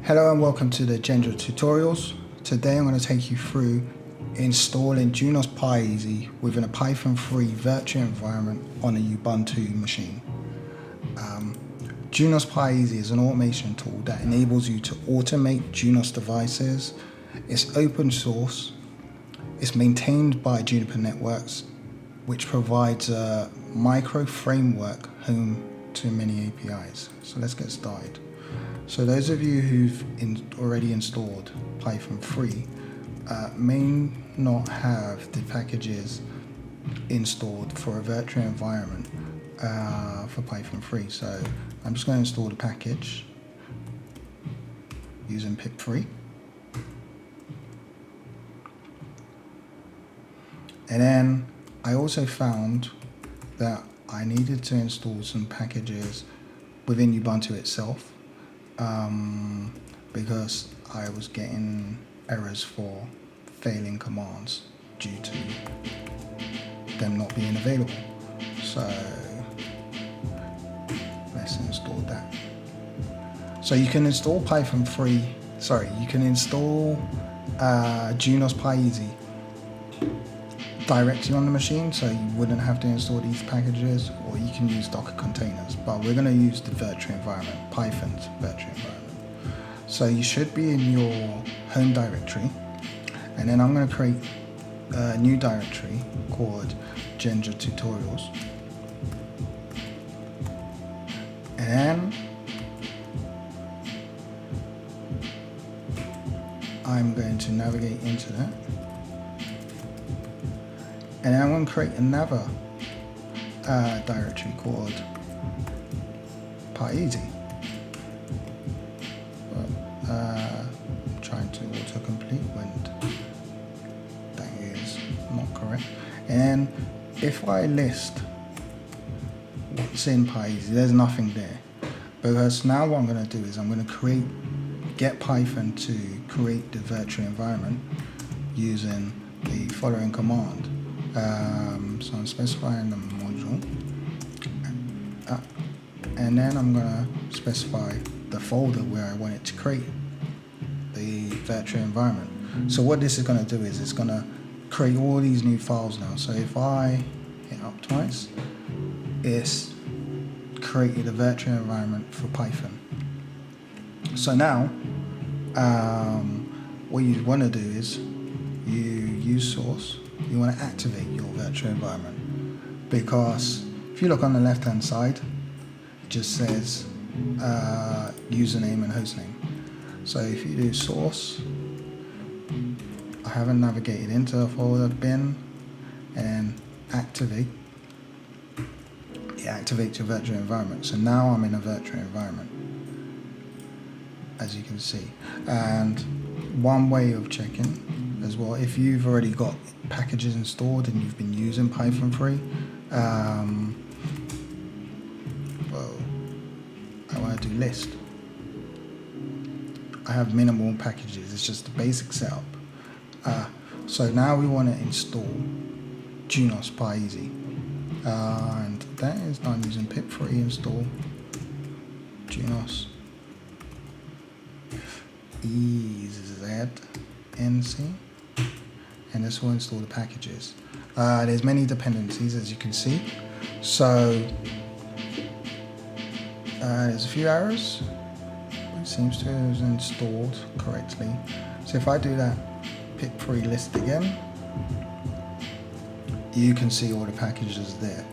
Hello and welcome to the Genja tutorials. Today I'm going to take you through installing Junos PyEZ within a Python 3 virtual environment on a Ubuntu machine. Junos PyEZ is an automation tool that enables you to automate Junos devices. It's open source. It's maintained by Juniper networks, which provides a micro framework home to many APIs. So let's get started. So those of you who've already installed Python 3 may not have the packages installed for a virtual environment for Python 3. So I'm just going to install the package using pip3. And then I also found that I needed to install some packages within Ubuntu itself. Because I was getting errors for failing commands due to them not being available. So let's install that. So you can install you can install Junos PyEZ directly on the machine, so you wouldn't have to install these packages, or you can use Docker containers, but we're going to use the virtual environment, Python's virtual environment. So you should be in your home directory, and then I'm going to create a new directory called Genja tutorials, and I'm going to navigate into that. And then I'm going to create another directory called PyEZ. Trying to autocomplete when that is not correct. And if I list what's in PyEZ, there's nothing there. Because now what I'm going to do is I'm going to get Python to create the virtual environment using the following command. So I'm specifying the module, and then I'm going to specify the folder where I want it to create the virtual environment. So what this is going to do is it's going to create all these new files now. So if I hit up twice, it's created a virtual environment for Python. So now what you want to do is you use source. You want to activate your virtual environment, because if you look on the left hand side, it just says username and hostname. So if you do source, I haven't navigated into a folder bin, and activate, it activates your virtual environment. So now I'm in a virtual environment, as you can see. And one way of checking as well, if you've already got packages installed and you've been using Python 3, well, I want to do list. I have minimal packages, it's just the basic setup. So now we want to install Junos PyEZ, and that is done using pip3 install Junos PyEZ NC, and this will install the packages. There's many dependencies, as you can see. So there's a few errors. It seems to have installed correctly. So if I do that pip3 list again, you can see all the packages there.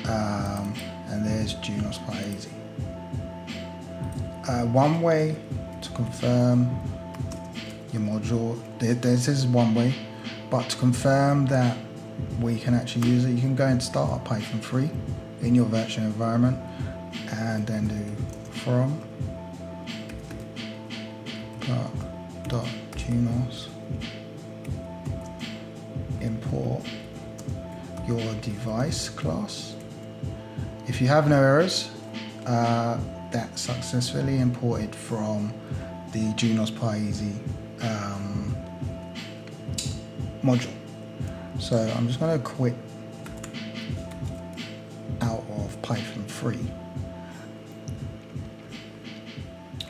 And there's Junos PyEZ. One way to confirm your module, this is one way, but to confirm that we can actually use it, you can go and start up Python 3 in your virtual environment, and then do from .junos import your device class. If you have no errors, that's successfully imported from the Junos PyEZ module. So I'm just going to quit out of Python 3.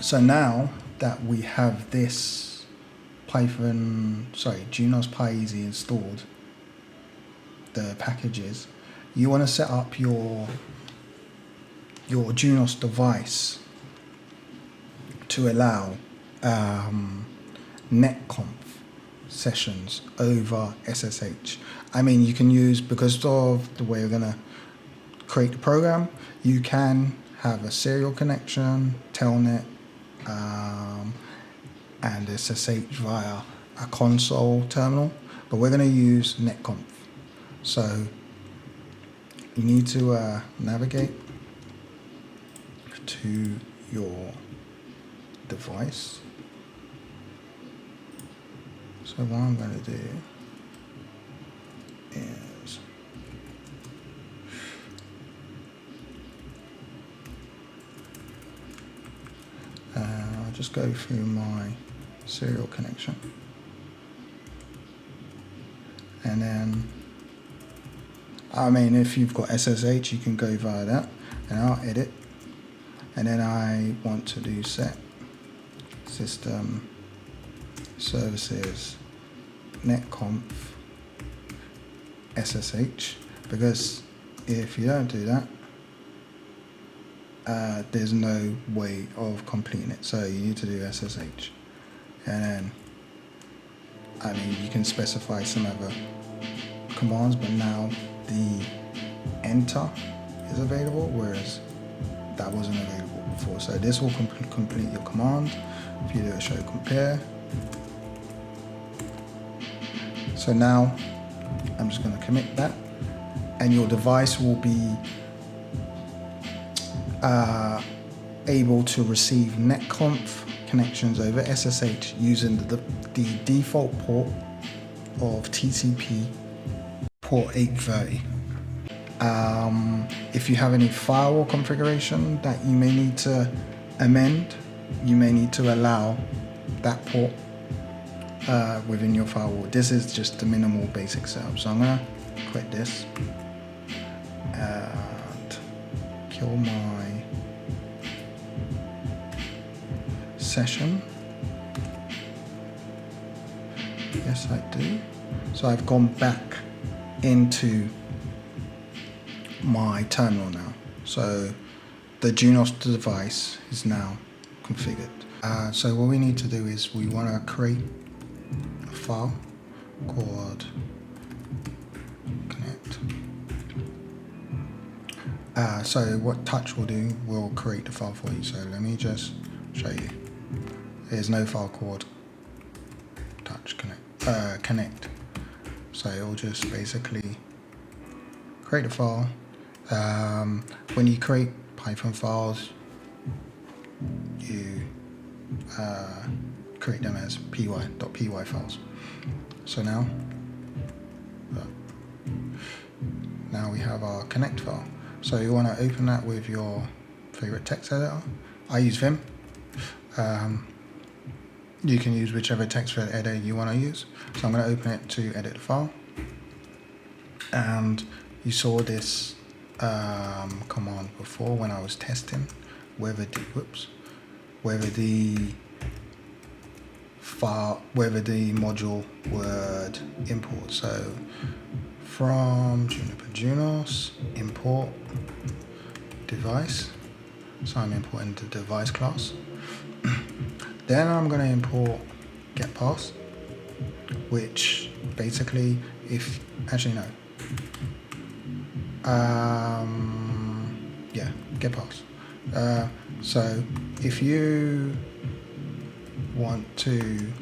So now that we have this Junos PyEZ installed, the packages, you want to set up your Junos device to allow netconf sessions over SSH. I mean, you can use, because of the way we're going to create the program, you can have a serial connection, telnet, and SSH via a console terminal, but we're going to use netconf. So you need to navigate to your device. So what I'm going to do is I'll just go through my serial connection, and then I mean, if you've got SSH, you can go via that, and I'll edit, and then I want to do set system services netconf SSH, because if you don't do that, there's no way of completing it. So you need to do SSH, and then I mean, you can specify some other commands, but now the enter is available, whereas that wasn't available before. So this will complete your command. If you do a show compare, so now I'm just going to commit that, and your device will be able to receive netconf connections over SSH using the default port of TCP port 830. If you have any firewall configuration that you may need to amend, you may need to allow that port within your firewall. This is just the minimal basic setup. So I'm going to quit this and kill my session. Yes, I do. So I've gone back into my terminal now. So the Junos device is now configured. So what we need to do is we want to create a file called connect. So what touch will do, will create the file for you. So let me just show you. There's no file called touch connect. So it will just basically create a file. When you create Python files, you create them as py files. So now we have our connect file. So you want to open that with your favorite text editor. I use Vim. You can use whichever text editor you want to use. So I'm going to open it to edit the file. And you saw this command before when I was testing whether the module would import. So from Juniper Junos import device. So I'm importing the device class. Then I'm going to import getPass, which basically, getPass. So if you want to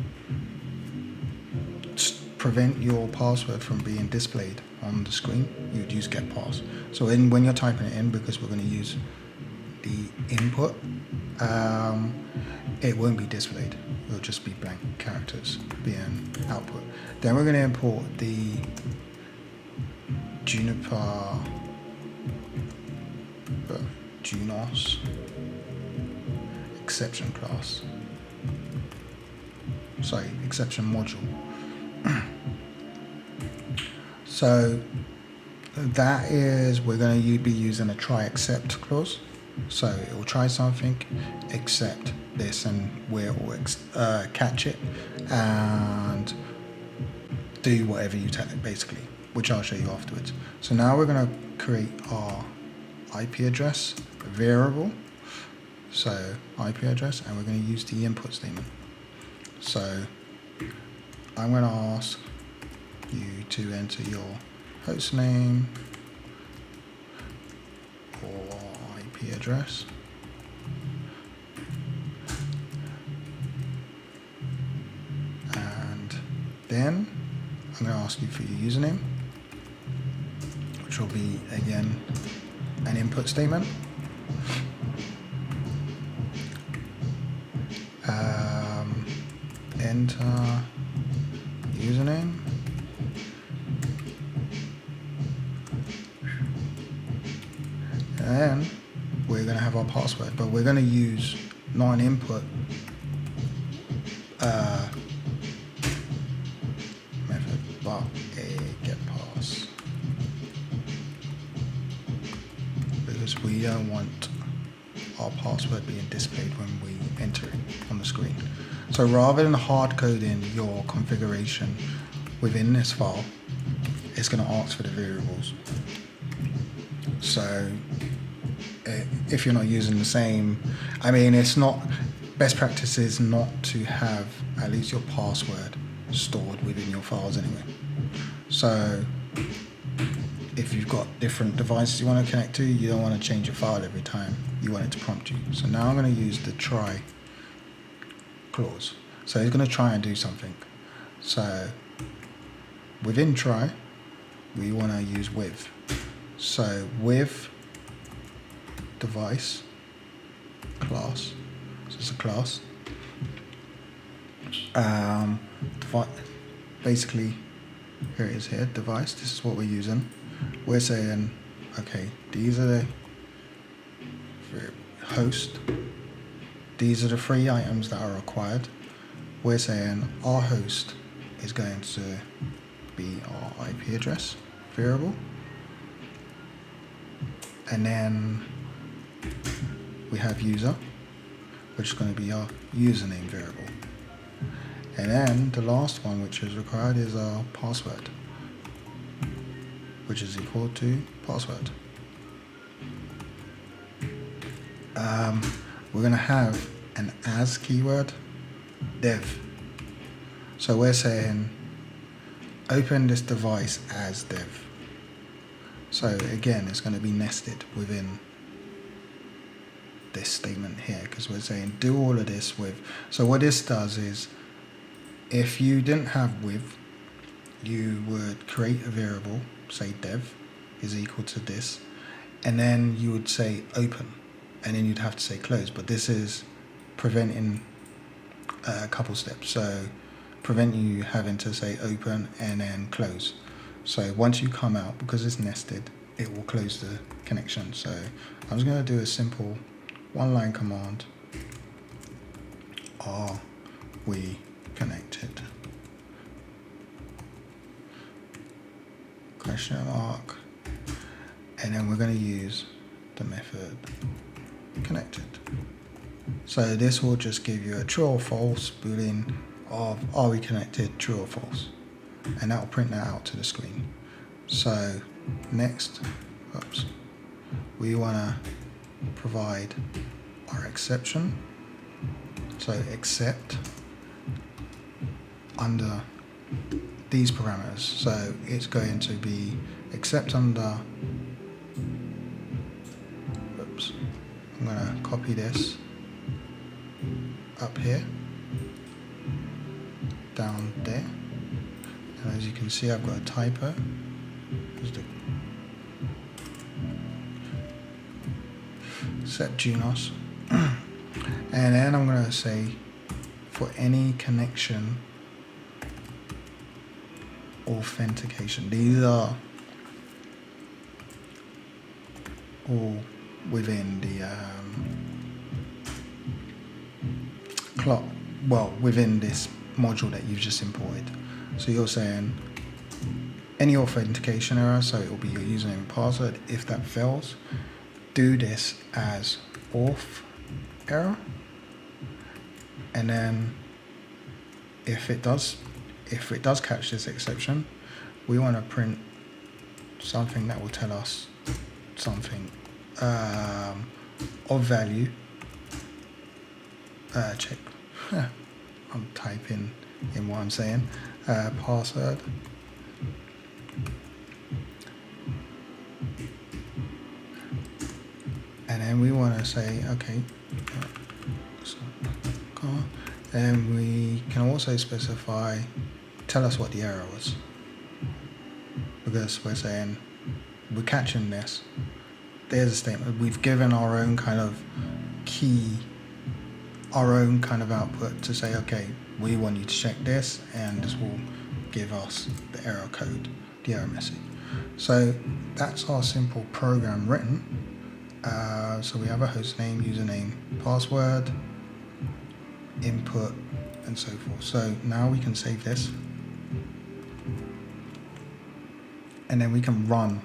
prevent your password from being displayed on the screen, you'd use getPass. So when you're typing it in, because we're going to use the input, it won't be displayed. It'll just be blank characters being output. Then we're going to import the Juniper Junos exception class. Exception module. So that is, we're going to be using a try except clause. So it will try something, except this and we'll catch it and do whatever you tell it basically, which I'll show you afterwards. So now we're going to create our IP address variable. So IP address, and we're going to use the input statement. So I'm going to ask you to enter your host name or IP address. And then I'm going to ask you for your username, which will be again an input statement. Enter username. And then we're going to have our password, but we're going to use not an input method, but a get pass, because we don't want our password being displayed when we enter it on the screen. So rather than hard coding your configuration within this file, it's going to ask for the variables. So if you're not using the same, I mean, it's not, best practice is not to have at least your password stored within your files anyway. So if you've got different devices you want to connect to, you don't want to change your file every time you want it to prompt you. So now I'm going to use the try clause. So it's going to try and do something. So within try, we want to use with. So with device class, so it's a class. Basically, here it is here, device, this is what we're using. We're saying, okay, these are the host, these are the 3 items that are required. We're saying our host is going to be our IP address variable, and then we have user, which is going to be our username variable, and then the last one which is required is our password, which is equal to password. We're going to have an as keyword dev. So we're saying open this device as dev. So again, it's going to be nested within this statement here, because we're saying do all of this with. So what this does is, if you didn't have with, you would create a variable, say dev is equal to this, and then you would say open, and then you'd have to say close. But this is preventing a couple steps, so prevent you having to say open and then close. So once you come out, because it's nested, it will close the connection. So I'm just going to do a simple one-line command. Are we connected? Question mark. And then we're going to use the method connected. So this will just give you a true or false boolean of are we connected, true or false, and that will print that out to the screen. So next, we want to provide our exception. So except under these parameters. So it's going to be except under, I'm going to copy this up here, down there, and as you can see I've got a typo. Except Junos, and then I'm going to say for any connection authentication. These are all within the within this module that you've just imported. So you're saying any authentication error, so it will be your username and password. If that fails, do this as auth error, And then if it does catch this exception, we want to print something that will tell us something of value. Check. I'm typing in what I'm saying. Password. And then we want to say, okay, and we can also specify, tell us what the error was. Because we're saying, we're catching this. There's a statement. We've given our own kind of key, our own kind of output to say, okay, we want you to check this, and this will give us the error code, the error message. So that's our simple program written. So we have a host name, username, password, input, and so forth. So now we can save this, and then we can run.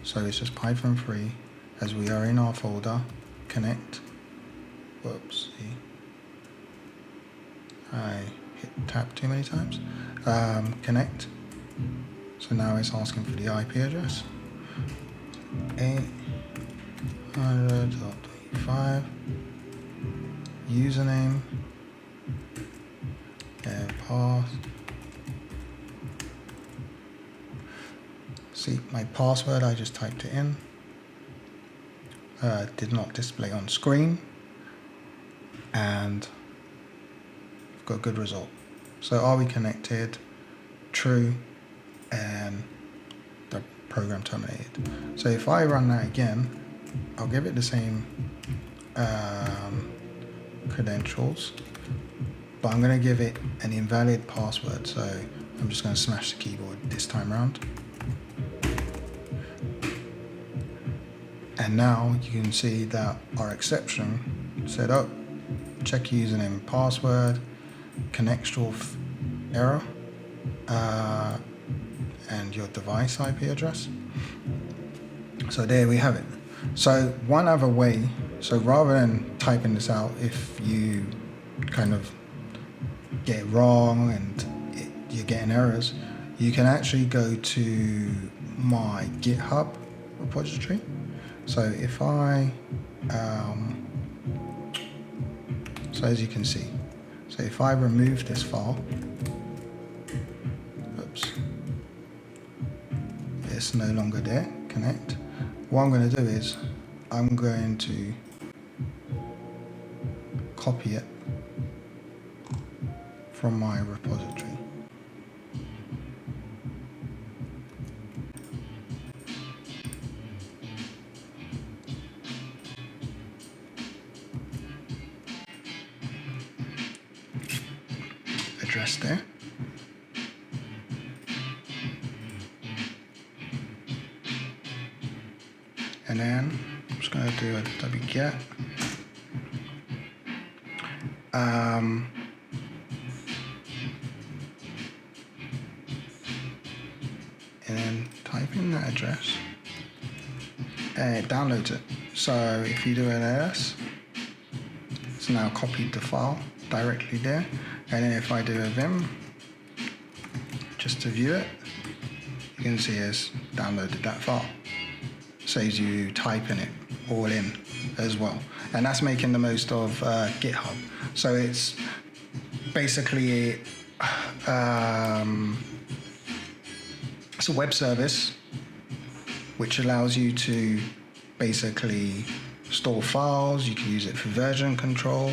So it's just Python 3 as we are in our folder, connect. Whoops, see. I hit tab too many times. Connect. So now it's asking for the IP address. 800.25. Username. And pass. See, my password, I just typed it in. Did not display on screen. And I've got a good result. So are we connected? True. And the program terminated. So if I run that again, I'll give it the same credentials, but I'm going to give it an invalid password. So I'm just going to smash the keyboard this time around. And now you can see that our exception said, oh, check username and password, contextual error, and your device IP address. So there we have it. So one other way, so rather than typing this out, if you kind of get it wrong and you're getting errors, you can actually go to my GitHub repository. So if I, so as you can see, so if I remove this file, oops, it's no longer there, connect. What I'm going to do is I'm going to copy it from my repository. Address there. And then I'm just going to do a wget. And then type in that address and it downloads it. So if you do an ls, it's now copied the file directly there. And then if I do a vim, just to view it, you can see it's downloaded that file. Saves you typing it all in as well. And that's making the most of GitHub. So it's basically it's a web service which allows you to basically store files. You can use it for version control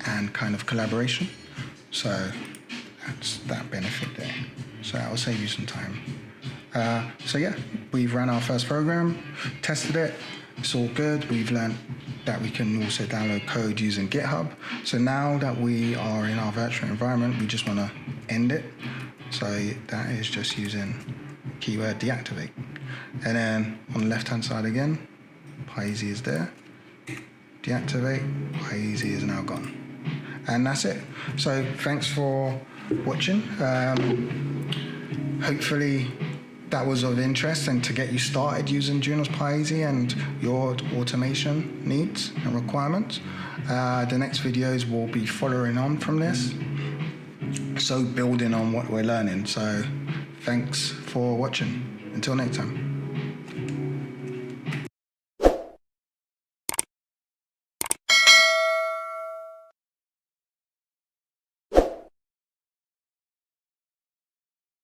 and kind of collaboration. So that's that benefit there. So that will save you some time. So yeah, we've ran our first program, tested it, it's all good. We've learned that we can also download code using GitHub. So now that we are in our virtual environment, we just want to end it. So that is just using keyword deactivate. And then on the left-hand side again, PyEZ is there. Deactivate, PyEZ is now gone. And that's it. So thanks for watching. Hopefully that was of interest and to get you started using Junos PyEZ and your automation needs and requirements. The next videos will be following on from this, so building on what we're learning. So thanks for watching. Until next time.